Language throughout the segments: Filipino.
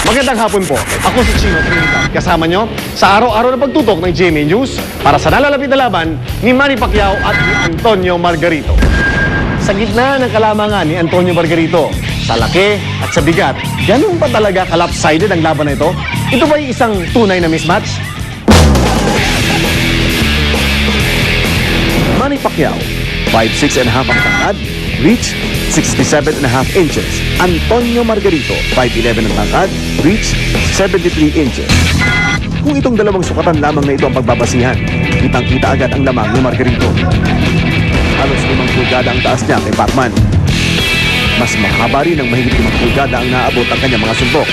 Magandang hapon po. Ako si Chino Trinidad. Kasama nyo sa araw-araw na pagtutok ng GMA News para sa nalalapit na laban ni Manny Pacquiao at ni Antonio Margarito. Sa gitna ng kalamangan ni Antonio Margarito, sa laki at sa bigat, ganun ba talaga kalopsided ang laban na ito? Ito ba yung isang tunay na mismatch? Manny Pacquiao, 5'6" and a half ang tangkad, reach 67 and a half inches. Antonio Margarito, 5'11" ang tangkad, reach 73 inches. Kung itong dalawang sukatan lamang na ito ang pagbabasihan, kitang-kita agad ang lamang ni Margarito. Halos 5 pulgada ang taas niya kay Pacman. Mas mahaba rin ang mahigit 5 pulgada ang naabot ang kanyang mga suntok.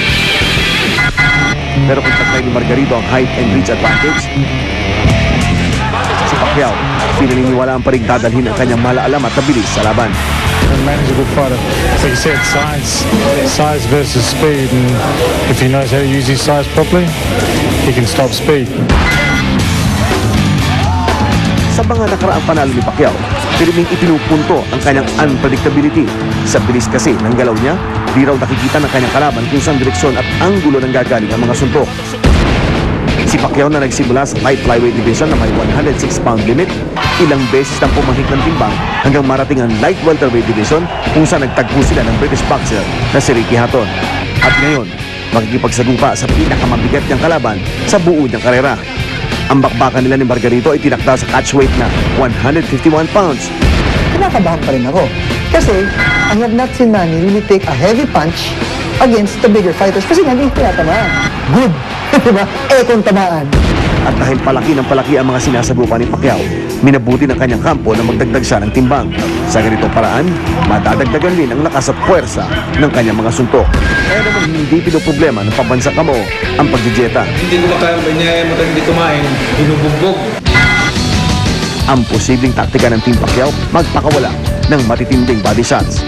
Pero kung taglay ni Margarito ang height and reach advantage, si Pacquiao, pinaniniwalaan pa rin dadalhin ang kanyang malaalam at mabilis sa laban. And Manny's a good fighter. Like you said, size versus speed, and if he knows how to use his size properly, he can stop speed. Sa mga nakaraang panalo ni Pacquiao, piliming ipinupunto ang kanyang unpredictability. Sa bilis kasi ng galaw niya, di raw nakikita ng kanyang kalaban kung saan direksyon at anggulo ng gagaling ang mga suntok. Si Pacquiao na nagsimula sa light flyweight division na may 106-pound limit, ilang beses nang pumahit ng timbang hanggang marating ang light welterweight division kung saan nagtagpo sila ng British boxer na si Ricky Hatton. At ngayon, makikipagsagupa sa pinakamabigat niyang kalaban sa buo niyang karera. Ang bakbakan nila ni Margarito ay tinakda sa catchweight na 151 pounds. Kinakabahan pa rin ako. Kasi, I have not seen Manny really take a heavy punch against the bigger fighters. Kasi hindi tinatamaan. Good. Diba? Kung tamaan. At dahil palaki ng palaki ang mga sinasagupa ni Pacquiao, minabuti ng kanyang kampo na magdagdag siya ng timbang. Sa ganitong paraan, madadagdagan din ang lakas at puwersa ng kanyang mga suntok. Kaya naman hindi pinoproblema ng pambansang kamo ang pagdidieta. Hindi ko makaya mo hindi kumain, binubugbog. Ang posibleng taktika ng Team Pacquiao magpakawala ng matitinding body shots.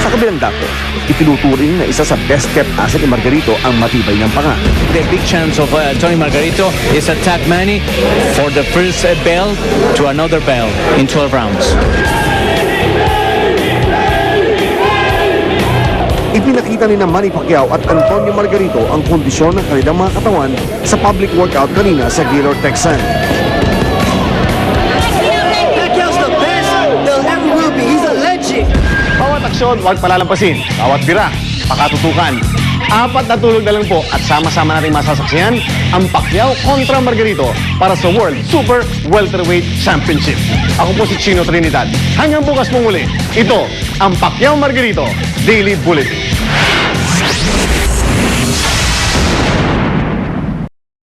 Sa kabilang dako, itinuturing na isa sa best-kept asset ni Margarito ang matibay ng panga. The big chance of Tony Margarito is attack Manny for the first bell to another bell in 12 rounds. Ipinakita ni Manny Pacquiao at Antonio Margarito ang kondisyon ng kanilang mga katawan sa public workout kanina sa Gaylord, Texas. Bawat aksyon, huwag palalampasin. Bawat bira, pakatutukan. 4 na tulog na lang po at sama-sama natin masasaksihan ang Pacquiao kontra Margarito para sa World Super Welterweight Championship. Ako po si Chino Trinidad. Hanggang bukas mong muli, ito ang Pacquiao Margarito Daily Bulletin.